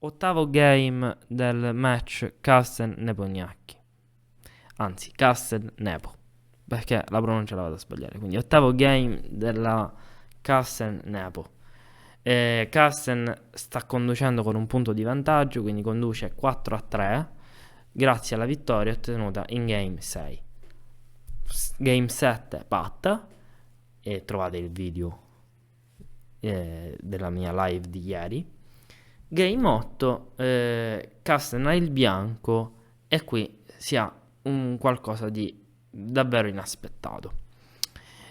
Ottavo game del match Carlsen-Nepomniachtchi. Anzi, Carlsen-Nepo, perché la pronuncia la vado a sbagliare. Quindi ottavo game della Carlsen-Nepo. Carlsen sta conducendo con un punto di vantaggio, quindi conduce 4-3 grazie alla vittoria ottenuta in game 6. Game 7 patta, e trovate il video della mia live di ieri. Game 8, Carlsen ha il bianco e qui si ha un qualcosa di davvero inaspettato.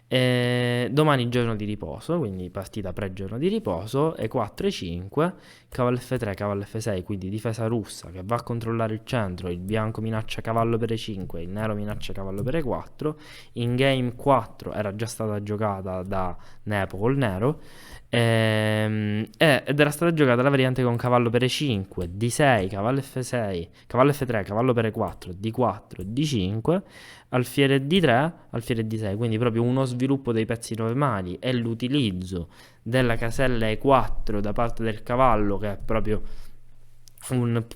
Domani giorno di riposo, quindi partita pre-giorno di riposo, E4, E5, cavallo F3, cavallo F6, quindi difesa russa che va a controllare il centro, il bianco minaccia cavallo per E5, il nero minaccia cavallo per E4, in game 4 era già stata giocata da Nepo col nero, ed era stata giocata la variante con cavallo per E5, D6, cavallo F6, cavallo F3, cavallo per E4, D4, D5, alfiere D3, alfiere D6, quindi proprio uno sviluppo dei pezzi normali e l'utilizzo della casella E4 da parte del cavallo, che è proprio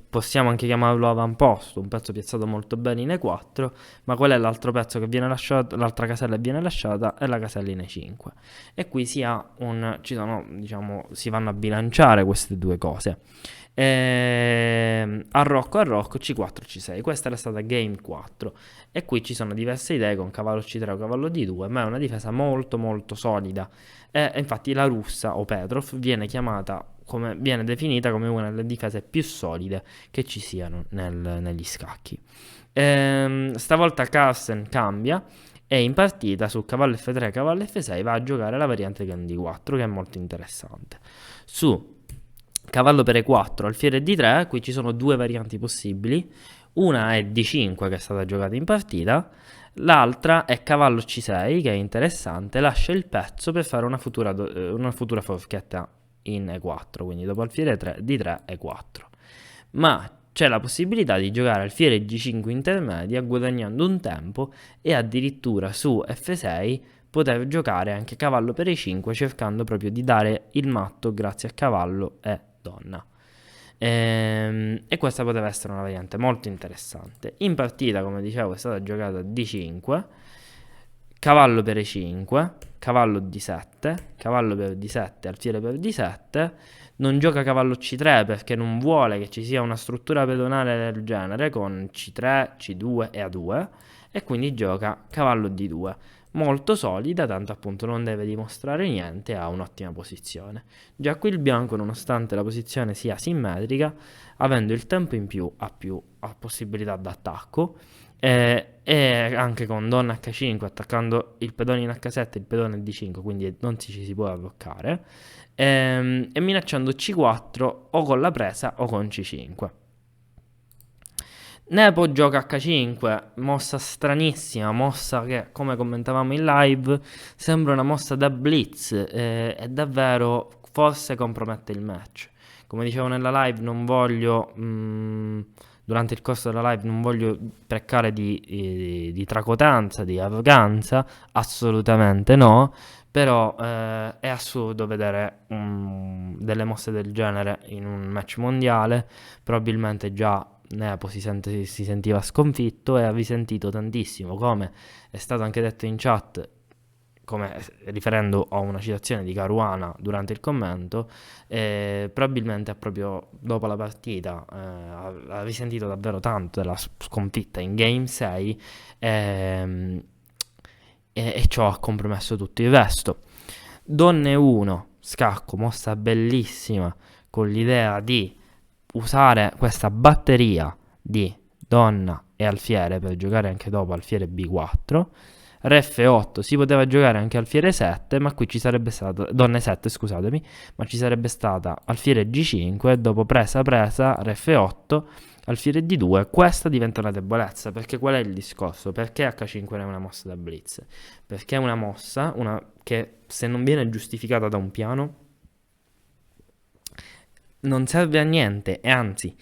possiamo anche chiamarlo avamposto, un pezzo piazzato molto bene in E4, ma qual è l'altro pezzo che viene lasciato, l'altra casella che viene lasciata è la casella in E5. E qui si vanno a bilanciare queste due cose. A Rocco C4 C6, questa era stata game 4 e qui ci sono diverse idee con cavallo C3 o cavallo D2, ma è una difesa molto molto solida e infatti la russa o Petrov viene definita come una delle difese più solide che ci siano negli scacchi. Stavolta Carlsen cambia e in partita su cavallo F3 cavallo F6 va a giocare la variante con D4, che è molto interessante. Su cavallo per E4, alfiere D3, qui ci sono due varianti possibili. Una è D5 che è stata giocata in partita, l'altra è cavallo C6 che è interessante, lascia il pezzo per fare una futura forchetta in E4, quindi dopo alfiere 3, D3, E4. Ma c'è la possibilità di giocare alfiere G5 intermedia guadagnando un tempo e addirittura su F6 poter giocare anche cavallo per E5 cercando proprio di dare il matto grazie a cavallo e donna. E questa poteva essere una variante molto interessante. In partita, come dicevo, è stata giocata D5, cavallo per E5, cavallo D7, cavallo per D7, alfiere per D7. Non gioca cavallo C3 perché non vuole che ci sia una struttura pedonale del genere con C3, C2 e A2, e quindi gioca cavallo D2. Molto solida, tanto appunto non deve dimostrare niente, ha un'ottima posizione. Già qui il bianco, nonostante la posizione sia simmetrica, avendo il tempo in più ha possibilità d'attacco, e anche con donna H5 attaccando il pedone in H7 e il pedone D5, quindi non ci si può bloccare, e minacciando C4 o con la presa o con C5. Nepo gioca H5, mossa stranissima, mossa che, come commentavamo in live, sembra una mossa da blitz, e davvero forse compromette il match. Come dicevo nella live, non voglio, durante il corso della live, non voglio peccare di tracotanza, di arroganza, assolutamente no, però è assurdo vedere delle mosse del genere in un match mondiale, probabilmente già Nepo si sentiva sconfitto e ha risentito tantissimo, come è stato anche detto in chat, come riferendo a una citazione di Caruana durante il commento, probabilmente proprio dopo la partita ha risentito davvero tanto della sconfitta in Game 6, e ciò ha compromesso tutto il resto. Donne 1, scacco, mossa bellissima, con l'idea di usare questa batteria di donna e alfiere per giocare anche dopo alfiere B4. Re F8, si poteva giocare anche alfiere 7, ma qui ci sarebbe stata donne 7, scusatemi, ma ci sarebbe stata alfiere G5, dopo presa Re F8, alfiere D2. Questa diventa una debolezza, perché qual è il discorso? Perché H5 è una mossa da blitz? Perché è una mossa che se non viene giustificata da un piano non serve a niente, e anzi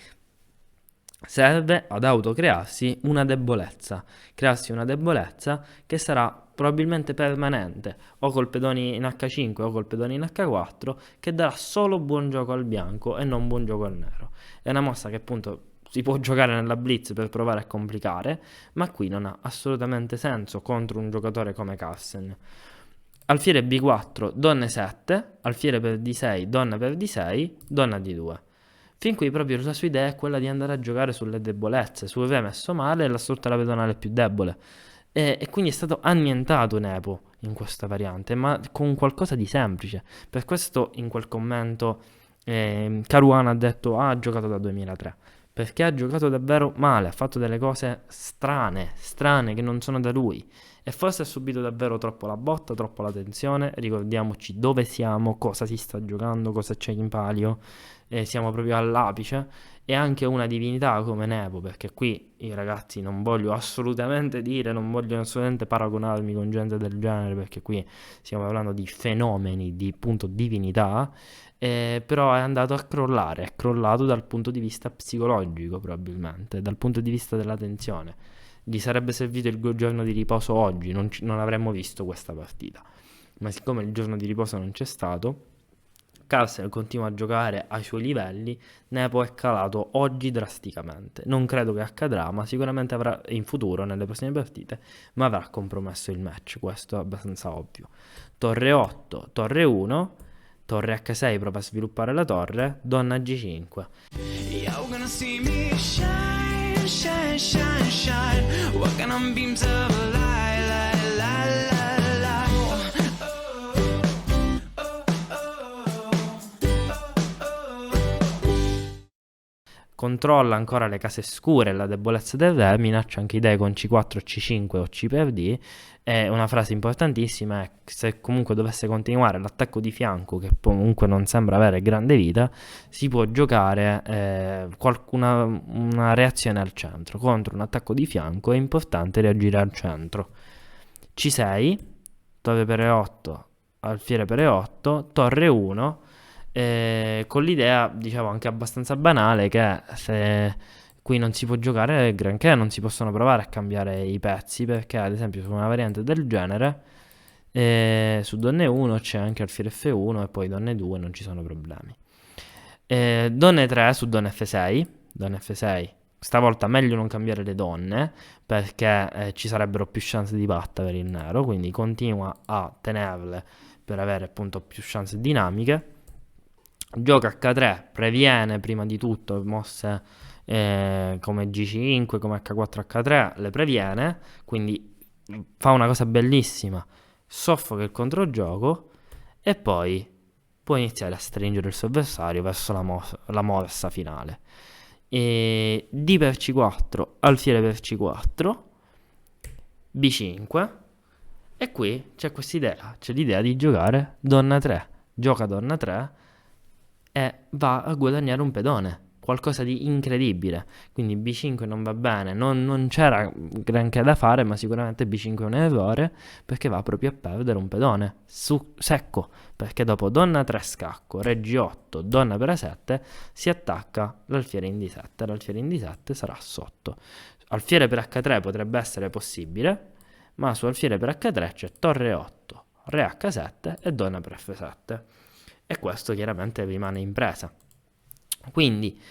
serve ad autocrearsi una debolezza, crearsi una debolezza che sarà probabilmente permanente, o col pedone in H5 o col pedone in H4, che darà solo buon gioco al bianco e non buon gioco al nero. È una mossa che appunto si può giocare nella blitz per provare a complicare, ma qui non ha assolutamente senso contro un giocatore come Carlsen. Alfiere B4, donna 7, alfiere per D6, donna per D6, donna D2. Fin qui proprio la sua idea è quella di andare a giocare sulle debolezze, su aver messo male la sorte pedonale più debole. E quindi è stato annientato Nepo in questa variante, ma con qualcosa di semplice. Per questo in quel commento Caruana ha detto ha giocato da 2003. Perché ha giocato davvero male, ha fatto delle cose strane che non sono da lui. E forse ha subito davvero troppo la botta, troppo la tensione. Ricordiamoci dove siamo, cosa si sta giocando, cosa c'è in palio. Siamo proprio all'apice. E anche una divinità come Nepo, perché qui i ragazzi non voglio assolutamente dire, non voglio assolutamente paragonarmi con gente del genere, perché qui stiamo parlando di fenomeni, di appunto divinità. Però è andato a crollare, è crollato dal punto di vista psicologico probabilmente, dal punto di vista della tensione. Gli sarebbe servito il giorno di riposo oggi, non avremmo visto questa partita. Ma siccome il giorno di riposo non c'è stato, Carlsen continua a giocare ai suoi livelli, Nepo è calato oggi drasticamente. Non credo che accadrà, ma sicuramente avrà in futuro, nelle prossime partite, ma avrà compromesso il match, questo è abbastanza ovvio. Torre 8, torre 1, torre H6 prova a sviluppare la torre, donna G5. You're gonna see me shine, shine, shine, shine, walking on beams of light, light, light, light, light. Controlla ancora le case scure e la debolezza del re, minaccia anche idee con C4, C5 o C per D. E una frase importantissima è che se comunque dovesse continuare l'attacco di fianco, che comunque non sembra avere grande vita, si può giocare una reazione al centro. Contro un attacco di fianco è importante reagire al centro. C6, torre per E8, alfiere per E8, torre 1, con l'idea, diciamo, anche abbastanza banale che se qui non si può giocare granché, non si possono provare a cambiare i pezzi, perché ad esempio su una variante del genere su donne 1 c'è anche alfiere F1 e poi donne 2 non ci sono problemi. Donne 3 su donne F6, stavolta meglio non cambiare le donne perché ci sarebbero più chance di batta per il nero, quindi continua a tenerle per avere appunto più chance dinamiche. Gioca H3, previene prima di tutto mosse come G5, come H4, H3, le previene, quindi fa una cosa bellissima, soffoca il controgioco e poi può iniziare a stringere il suo avversario verso la mossa finale. D per C4, alfiere per C4, B5, e qui c'è questa idea, c'è l'idea di giocare donna 3, gioca donna 3 e va a guadagnare un pedone, qualcosa di incredibile. Quindi B5 non va bene, non c'era granché da fare, ma sicuramente B5 è un errore perché va proprio a perdere un pedone secco, perché dopo donna 3 scacco, re G8, donna per A7 si attacca l'alfiere in D7, l'alfiere in D7 sarà sotto. Alfiere per H3 potrebbe essere possibile, ma su alfiere per H3 c'è torre 8, re H7 e donna per F7. E questo chiaramente rimane impresa. Quindi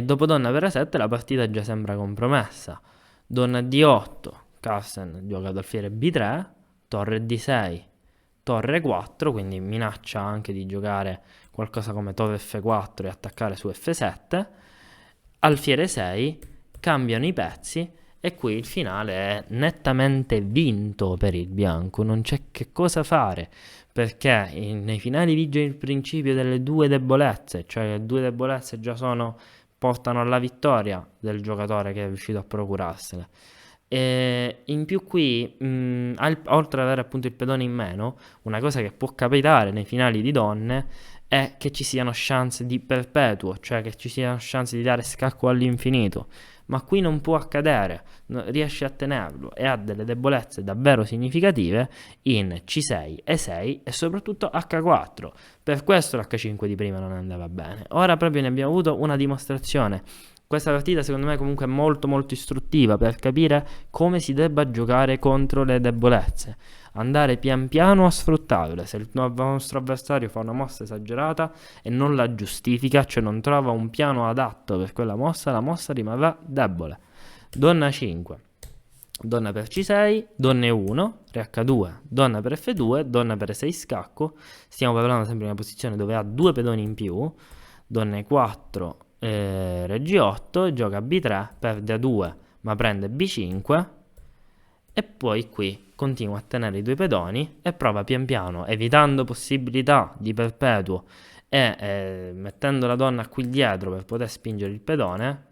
dopo donna per A7 la partita già sembra compromessa. Donna D8, Carlsen gioca ad alfiere B3, torre D6, torre 4, quindi minaccia anche di giocare qualcosa come torre F4 e attaccare su F7, alfiere 6, cambiano i pezzi e qui il finale è nettamente vinto per il bianco, non c'è che cosa fare, perché nei finali vige il principio delle due debolezze, cioè le due debolezze già portano alla vittoria del giocatore che è riuscito a procurarsele. E in più qui, oltre ad avere appunto il pedone in meno, una cosa che può capitare nei finali di donne è che ci siano chance di perpetuo, cioè che ci siano chance di dare scacco all'infinito. Ma qui non può accadere, riesce a tenerlo e ha delle debolezze davvero significative in C6, E6 e soprattutto H4. Per questo l'H5 di prima non andava bene. Ora proprio ne abbiamo avuto una dimostrazione Questa partita secondo me comunque è molto molto istruttiva per capire come si debba giocare contro le debolezze, andare pian piano a sfruttarle. Se il nostro avversario fa una mossa esagerata e non la giustifica, cioè non trova un piano adatto per quella mossa, la mossa rimarrà debole. Donna 5, donna per C6, donna E1, re H2, donna per F2, donna per E6 scacco. Stiamo parlando sempre di una posizione dove ha 2 pedoni in più, donna E4, re G8, gioca B3, perde A2 ma prende B5 e poi qui continua a tenere i 2 pedoni e prova pian piano, evitando possibilità di perpetuo e mettendo la donna qui dietro per poter spingere il pedone,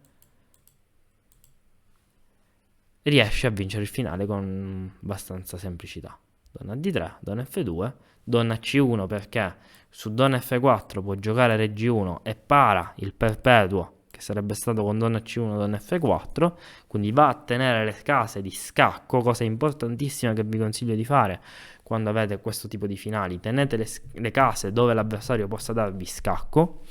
riesce a vincere il finale con abbastanza semplicità. Donna D3, donna F2, donna C1 perché su donna F4 può giocare re G1 e para il perpetuo che sarebbe stato con donna C1, donna F4, quindi va a tenere le case di scacco, cosa importantissima che vi consiglio di fare quando avete questo tipo di finali. Tenete le case dove l'avversario possa darvi scacco.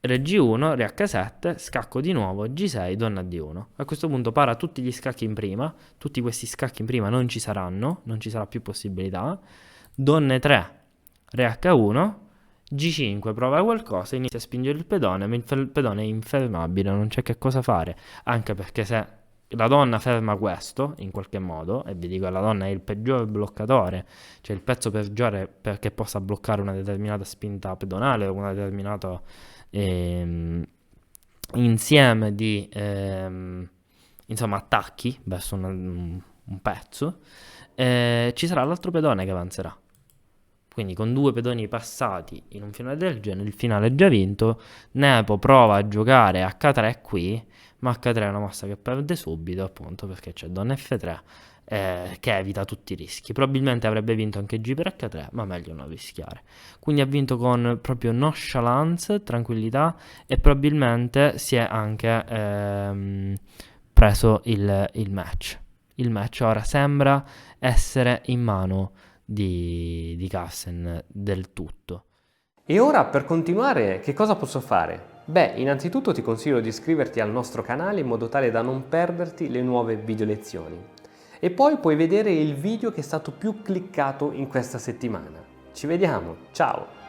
Re G1, re H7, scacco di nuovo, G6, donna D1. A questo punto para tutti gli scacchi in prima, tutti questi scacchi in prima non ci saranno, non ci sarà più possibilità. Donna E3, re H1, G5, prova qualcosa, inizia a spingere il pedone, ma il pedone è infermabile, non c'è che cosa fare, anche perché se la donna ferma questo, in qualche modo, e vi dico che la donna è il peggior bloccatore, cioè il pezzo peggiore perché possa bloccare una determinata spinta pedonale o una determinata insieme di insomma attacchi verso un pezzo, ci sarà l'altro pedone che avanzerà. Quindi con 2 pedoni passati in un finale del genere, il finale è già vinto. Nepo prova a giocare H3 qui, ma H3 è una mossa che perde subito, appunto perché c'è donna F3 che evita tutti i rischi. Probabilmente avrebbe vinto anche G per H3, ma meglio non rischiare. Quindi ha vinto con proprio nonchalance, tranquillità, e probabilmente si è anche preso il match. Il match ora sembra essere in mano di Carlsen del tutto. E ora per continuare che cosa posso fare? Beh, innanzitutto ti consiglio di iscriverti al nostro canale in modo tale da non perderti le nuove video lezioni. E poi puoi vedere il video che è stato più cliccato in questa settimana. Ci vediamo, ciao!